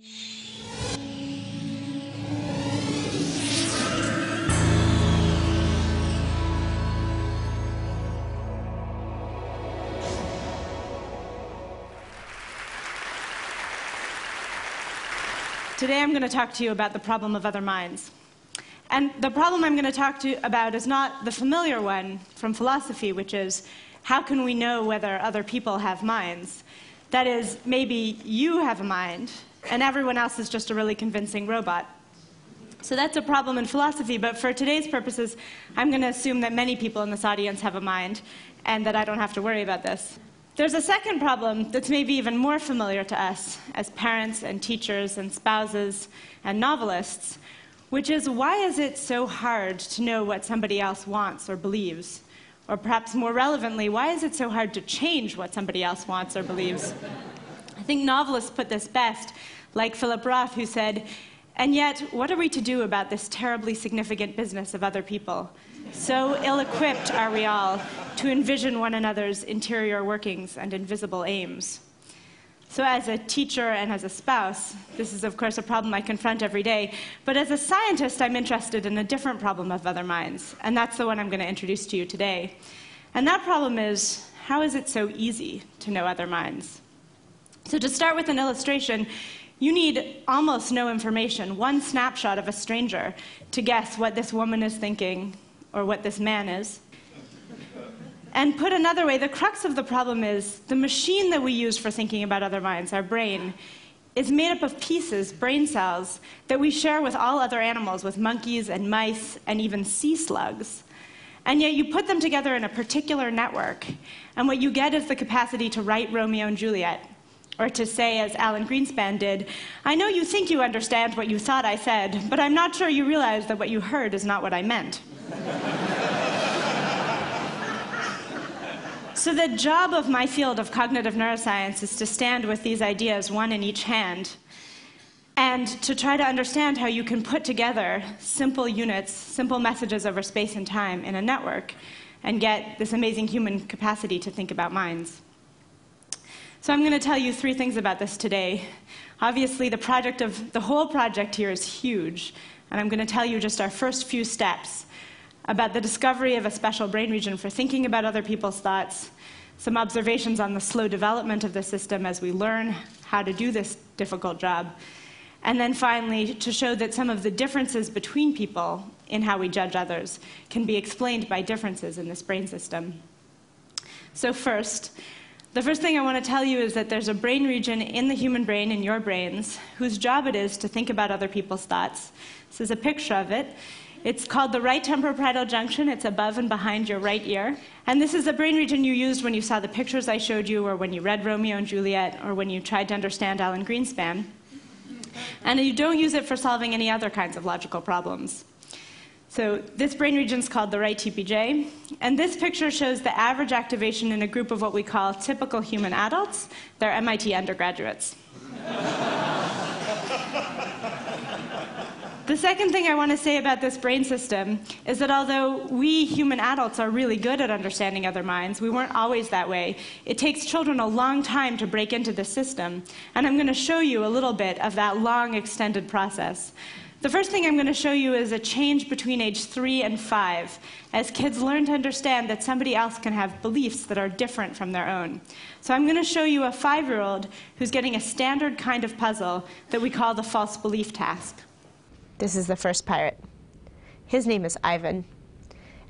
Today I'm going to talk to you about the problem of other minds. And the problem I'm going to talk to you about is not the familiar one from philosophy, which is, how can we know whether other people have minds? That is, maybe you have a mind, and everyone else is just a really convincing robot. So that's a problem in philosophy, but for today's purposes, I'm going to assume that many people in this audience have a mind, and that I don't have to worry about this. There's a second problem that's maybe even more familiar to us as parents and teachers and spouses and novelists, which is, why is it so hard to know what somebody else wants or believes? Or perhaps more relevantly, why is it so hard to change what somebody else wants or believes? I think novelists put this best, like Philip Roth, who said, "And yet, what are we to do about this terribly significant business of other people? So ill-equipped are we all to envision one another's interior workings and invisible aims." So as a teacher and as a spouse, this is of course a problem I confront every day, but as a scientist I'm interested in a different problem of other minds, and that's the one I'm going to introduce to you today. And that problem is, how is it so easy to know other minds? So to start with an illustration, you need almost no information, one snapshot of a stranger, to guess what this woman is thinking or what this man is. And put another way, the crux of the problem is the machine that we use for thinking about other minds, our brain, is made up of pieces, brain cells, that we share with all other animals, with monkeys and mice and even sea slugs. And yet you put them together in a particular network, and what you get is the capacity to write Romeo and Juliet, or to say, as Alan Greenspan did, "I know you think you understand what you thought I said, but I'm not sure you realize that what you heard is not what I meant." So the job of my field of cognitive neuroscience is to stand with these ideas, one in each hand, and to try to understand how you can put together simple units, simple messages over space and time in a network, and get this amazing human capacity to think about minds. So I'm going to tell you three things about this today. Obviously, the whole project here is huge, and I'm going to tell you just our first few steps about the discovery of a special brain region for thinking about other people's thoughts, some observations on the slow development of the system as we learn how to do this difficult job, and then finally to show that some of the differences between people in how we judge others can be explained by differences in this brain system. So the first thing I want to tell you is that there's a brain region in the human brain, in your brains, whose job it is to think about other people's thoughts. This is a picture of it. It's called the right temporoparietal junction. It's above and behind your right ear. And this is the brain region you used when you saw the pictures I showed you, or when you read Romeo and Juliet, or when you tried to understand Alan Greenspan. And you don't use it for solving any other kinds of logical problems. So this brain region is called the right TPJ. And this picture shows the average activation in a group of what we call typical human adults. They're MIT undergraduates. The second thing I want to say about this brain system is that although we human adults are really good at understanding other minds, we weren't always that way. It takes children a long time to break into this system, and I'm going to show you a little bit of that long, extended process. The first thing I'm going to show you is a change between age 3 and 5, as kids learn to understand that somebody else can have beliefs that are different from their own. So I'm going to show you a 5-year-old who's getting a standard kind of puzzle that we call the false belief task. This is the first pirate. His name is Ivan.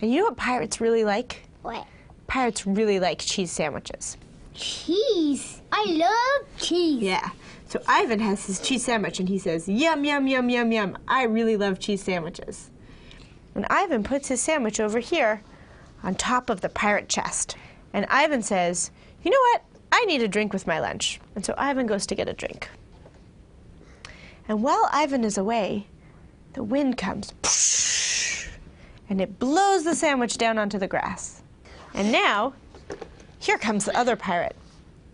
And you know what pirates really like? What? Pirates really like cheese sandwiches. Cheese? I love cheese. Yeah. So Ivan has his cheese sandwich, and he says, "Yum, yum, yum, yum, yum. I really love cheese sandwiches." And Ivan puts his sandwich over here on top of the pirate chest. And Ivan says, "You know what? I need a drink with my lunch." And so Ivan goes to get a drink. And while Ivan is away, the wind comes, and it blows the sandwich down onto the grass. And now, here comes the other pirate.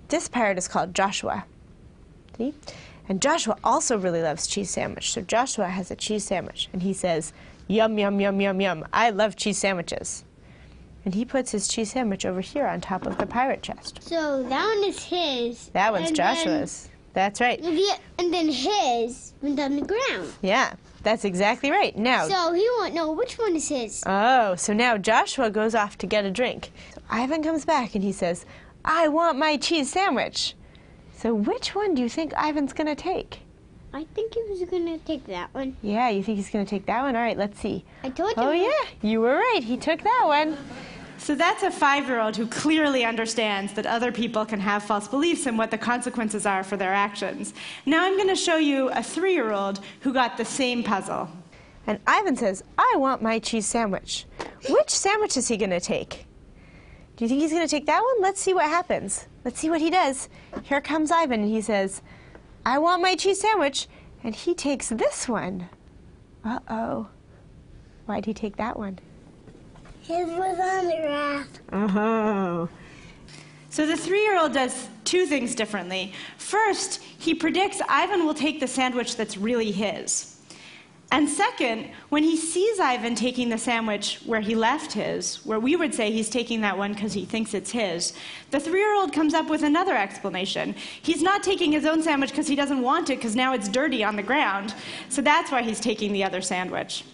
This pirate is called Joshua. See? And Joshua also really loves cheese sandwich. So Joshua has a cheese sandwich, and he says, "Yum, yum, yum, yum, yum. I love cheese sandwiches." And he puts his cheese sandwich over here on top of the pirate chest. So that one is his. That one's Joshua's. That's right. And then his went on the ground. Yeah, that's exactly right. Now, So he won't know which one is his. oh, so now Joshua goes off to get a drink. So Ivan comes back and he says, I want my cheese sandwich. So which one do you think Ivan's going to take? I think he was going to take that one. Yeah, you think he's going to take that one? All right, let's see. I told you. Oh, yeah, you were right. He took that one. So that's a 5-year-old who clearly understands that other people can have false beliefs and what the consequences are for their actions. Now I'm going to show you a 3-year-old who got the same puzzle. And Ivan says, I want my cheese sandwich. Which sandwich is he going to take? Do you think he's going to take that one? Let's see what happens. Let's see what he does. Here comes Ivan, and he says, I want my cheese sandwich. And he takes this one. Uh-oh. Why'd he take that one? His was on the raft. Oh. So the 3-year-old does 2 things differently. First, he predicts Ivan will take the sandwich that's really his. And second, when he sees Ivan taking the sandwich where he left his, where we would say he's taking that one because he thinks it's his, the 3-year-old comes up with another explanation. He's not taking his own sandwich because he doesn't want it because now it's dirty on the ground. So that's why he's taking the other sandwich.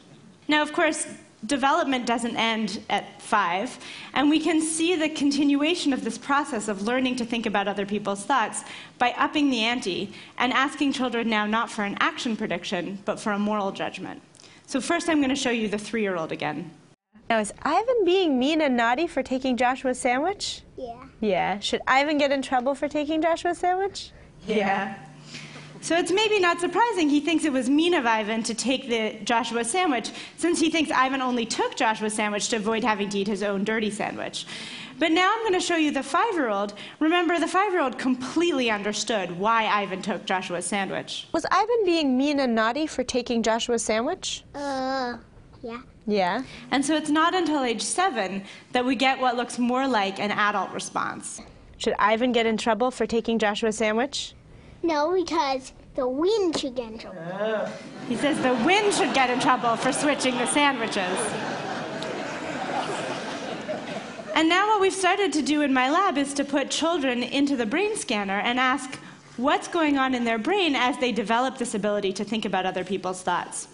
Now, of course, development doesn't end at 5, and we can see the continuation of this process of learning to think about other people's thoughts by upping the ante and asking children now not for an action prediction, but for a moral judgment. So first I'm going to show you the 3-year-old again. Now, is Ivan being mean and naughty for taking Joshua's sandwich? Yeah. Yeah. Should Ivan get in trouble for taking Joshua's sandwich? Yeah. So it's maybe not surprising he thinks it was mean of Ivan to take the Joshua sandwich, since he thinks Ivan only took Joshua's sandwich to avoid having to eat his own dirty sandwich. But now I'm going to show you the 5-year-old. Remember, the 5-year-old completely understood why Ivan took Joshua's sandwich. Was Ivan being mean and naughty for taking Joshua's sandwich? Yeah. Yeah. And so it's not until age 7 that we get what looks more like an adult response. Should Ivan get in trouble for taking Joshua's sandwich? No, because the wind should get in trouble. He says the wind should get in trouble for switching the sandwiches. And now what we've started to do in my lab is to put children into the brain scanner and ask what's going on in their brain as they develop this ability to think about other people's thoughts.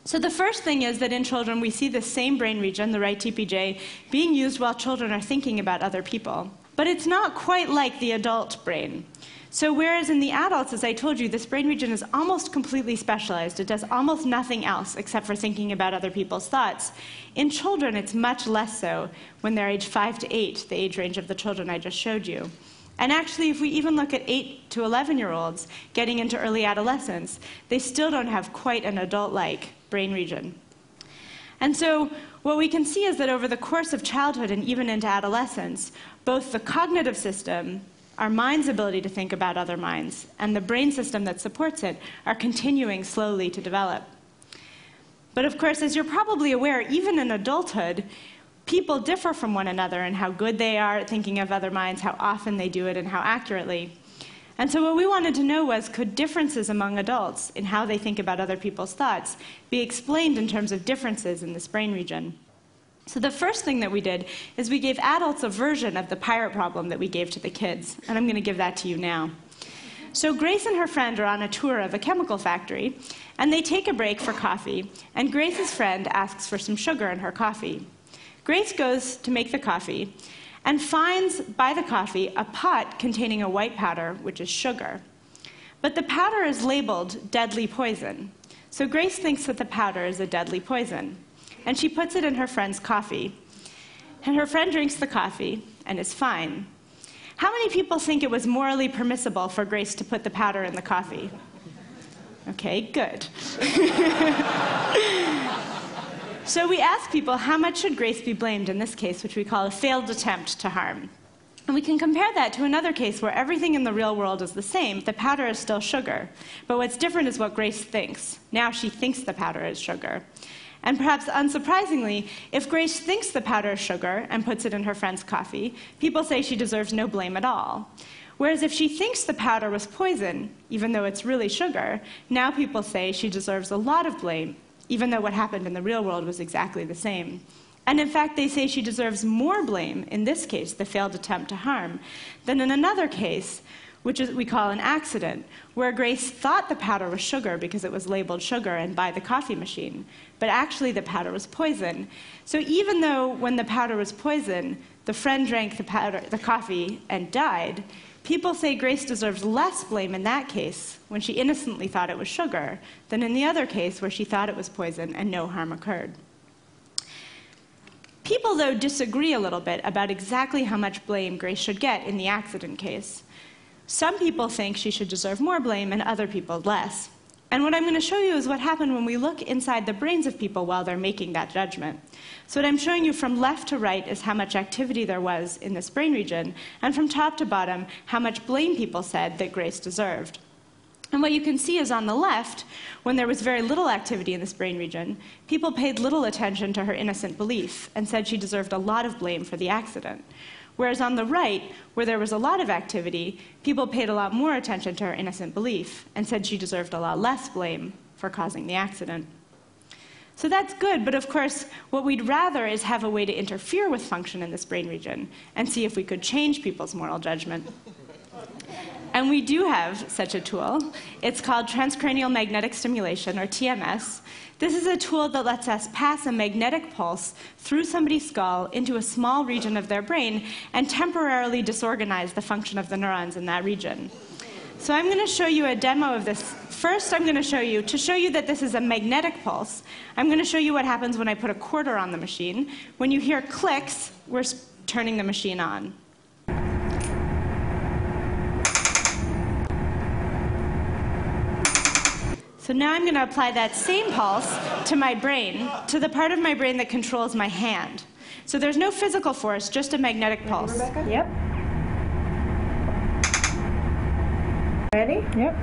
So the first thing is that in children we see the same brain region, the right TPJ, being used while children are thinking about other people. But it's not quite like the adult brain. So whereas in the adults, as I told you, this brain region is almost completely specialized. It does almost nothing else except for thinking about other people's thoughts. In children, it's much less so when they're age 5 to 8, the age range of the children I just showed you. And actually, if we even look at 8 to 11-year-olds getting into early adolescence, they still don't have quite an adult-like brain region. And so what we can see is that over the course of childhood and even into adolescence, both the cognitive system, our mind's ability to think about other minds, and the brain system that supports it are continuing slowly to develop. But of course, as you're probably aware, even in adulthood, people differ from one another in how good they are at thinking of other minds, how often they do it, and how accurately. And so what we wanted to know was, could differences among adults in how they think about other people's thoughts be explained in terms of differences in this brain region? So the first thing that we did is we gave adults a version of the pirate problem that we gave to the kids, and I'm going to give that to you now. So Grace and her friend are on a tour of a chemical factory, and they take a break for coffee, and Grace's friend asks for some sugar in her coffee. Grace goes to make the coffee and finds by the coffee a pot containing a white powder, which is sugar. But the powder is labeled deadly poison. So Grace thinks that the powder is a deadly poison, and she puts it in her friend's coffee. And her friend drinks the coffee and is fine. How many people think it was morally permissible for Grace to put the powder in the coffee? Okay, good. So we asked people, how much should Grace be blamed in this case, which we call a failed attempt to harm? And we can compare that to another case where everything in the real world is the same. The powder is still sugar. But what's different is what Grace thinks. Now she thinks the powder is sugar. And perhaps unsurprisingly, if Grace thinks the powder is sugar and puts it in her friend's coffee, people say she deserves no blame at all. Whereas if she thinks the powder was poison, even though it's really sugar, now people say she deserves a lot of blame, even though what happened in the real world was exactly the same. And in fact, they say she deserves more blame, in this case, the failed attempt to harm, than in another case which we call an accident, where Grace thought the powder was sugar because it was labeled sugar and by the coffee machine, but actually the powder was poison. So even though when the powder was poison, the friend drank the coffee and died, people say Grace deserves less blame in that case, when she innocently thought it was sugar, than in the other case where she thought it was poison and no harm occurred. People, though, disagree a little bit about exactly how much blame Grace should get in the accident case. Some people think she should deserve more blame and other people less. And what I'm going to show you is what happened when we look inside the brains of people while they're making that judgment. So what I'm showing you from left to right is how much activity there was in this brain region, and from top to bottom, how much blame people said that Grace deserved. And what you can see is on the left, when there was very little activity in this brain region, people paid little attention to her innocent belief and said she deserved a lot of blame for the accident. Whereas on the right, where there was a lot of activity, people paid a lot more attention to her innocent belief and said she deserved a lot less blame for causing the accident. So that's good, but of course, what we'd rather is have a way to interfere with function in this brain region and see if we could change people's moral judgment. And we do have such a tool. It's called transcranial magnetic stimulation, or TMS. This is a tool that lets us pass a magnetic pulse through somebody's skull into a small region of their brain and temporarily disorganize the function of the neurons in that region. So I'm going to show you a demo of this. First, I'm going to show you that this is a magnetic pulse, I'm going to show you what happens when I put a quarter on the machine. When you hear clicks, we're turning the machine on. So now I'm going to apply that same pulse to my brain, to the part of my brain that controls my hand. So there's no physical force, just a magnetic pulse. Rebecca? Yep. Ready? Yep.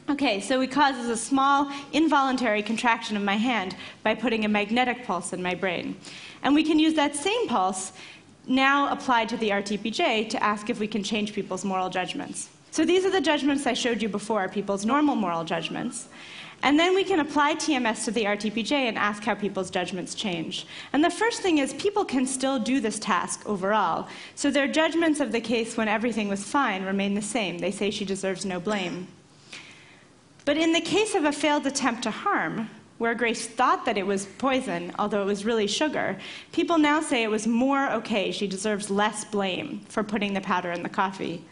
Okay, so it causes a small, involuntary contraction of my hand by putting a magnetic pulse in my brain. And we can use that same pulse, now applied to the RTPJ, to ask if we can change people's moral judgments. So these are the judgments I showed you before, people's normal moral judgments. And then we can apply TMS to the RTPJ and ask how people's judgments change. And the first thing is people can still do this task overall. So their judgments of the case when everything was fine remain the same. They say she deserves no blame. But in the case of a failed attempt to harm, where Grace thought that it was poison, although it was really sugar, people now say it was more okay, she deserves less blame for putting the powder in the coffee.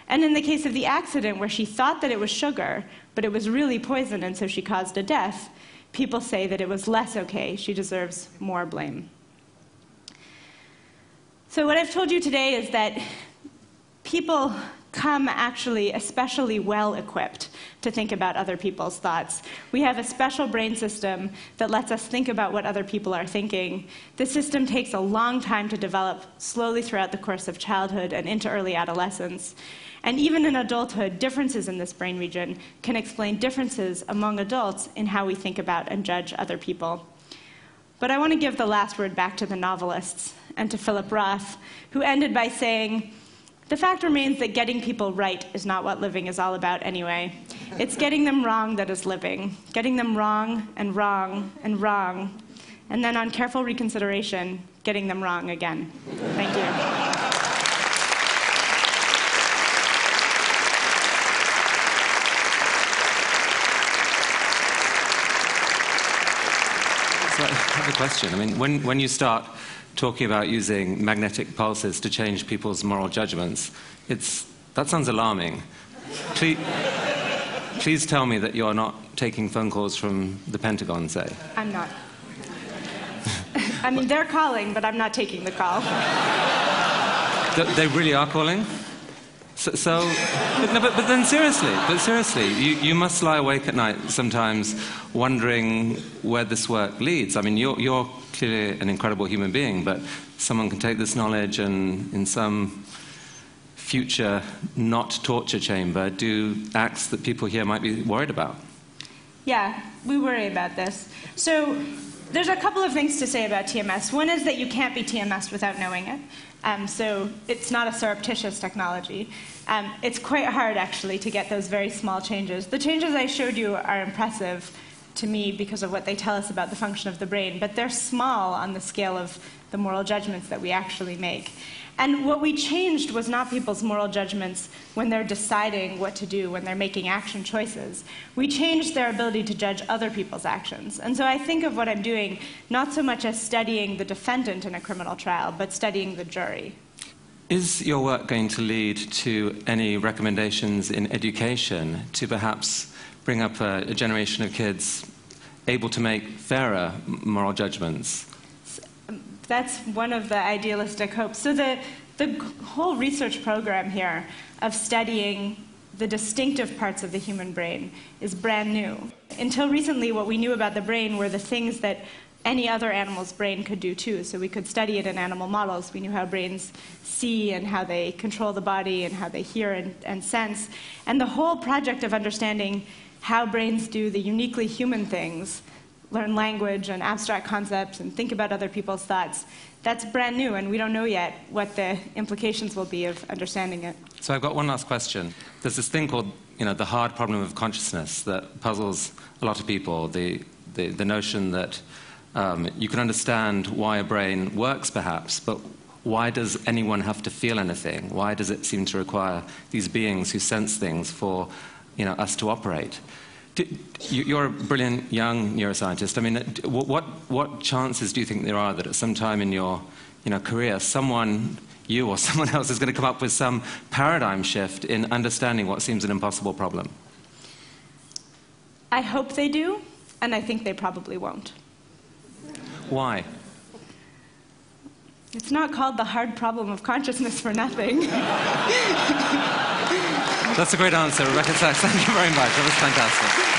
And in the case of the accident, where she thought that it was sugar, but it was really poison and so she caused a death, people say that it was less okay, she deserves more blame. So what I've told you today is that people come actually especially well equipped to think about other people's thoughts. We have a special brain system that lets us think about what other people are thinking. The system takes a long time to develop, slowly throughout the course of childhood and into early adolescence. And even in adulthood, differences in this brain region can explain differences among adults in how we think about and judge other people. But I want to give the last word back to the novelists and to Philip Roth, who ended by saying, "The fact remains that getting people right is not what living is all about anyway. It's getting them wrong that is living, getting them wrong and wrong and wrong, and then on careful reconsideration, getting them wrong again." Thank you. So I have a question. I mean, when you start talking about using magnetic pulses to change people's moral judgments, that sounds alarming. Please tell me that you're not taking phone calls from the Pentagon, say. I'm not. I mean, they're calling, but I'm not taking the call. They really are calling? But then seriously, you must lie awake at night sometimes wondering where this work leads. I mean, you're clearly an incredible human being, but someone can take this knowledge and in some future not torture chamber do acts that people here might be worried about. Yeah, we worry about this. So there's a couple of things to say about TMS. One is that you can't be TMS without knowing it. So it's not a surreptitious technology. It's quite hard, actually, to get those very small changes. The changes I showed you are impressive to me because of what they tell us about the function of the brain, but they're small on the scale of the moral judgments that we actually make. And what we changed was not people's moral judgments when they're deciding what to do, when they're making action choices. We changed their ability to judge other people's actions. And so I think of what I'm doing not so much as studying the defendant in a criminal trial, but studying the jury. Is your work going to lead to any recommendations in education to perhaps bring up a generation of kids able to make fairer moral judgments? That's one of the idealistic hopes. So the whole research program here of studying the distinctive parts of the human brain is brand new. Until recently, what we knew about the brain were the things that any other animal's brain could do too. So we could study it in animal models. We knew how brains see and how they control the body and how they hear and sense. And the whole project of understanding how brains do the uniquely human things, learn language and abstract concepts and think about other people's thoughts, that's brand new, and we don't know yet what the implications will be of understanding it. So I've got one last question. There's this thing called, the hard problem of consciousness that puzzles a lot of people, the notion that you can understand why a brain works, perhaps, but why does anyone have to feel anything? Why does it seem to require these beings who sense things for us to operate? You're a brilliant young neuroscientist. I mean, what chances do you think there are that at some time in your career, you or someone else is going to come up with some paradigm shift in understanding what seems an impossible problem? I hope they do, and I think they probably won't. Why? It's not called the hard problem of consciousness for nothing. That's a great answer, Rebecca Sachs. Thank you very much. That was fantastic.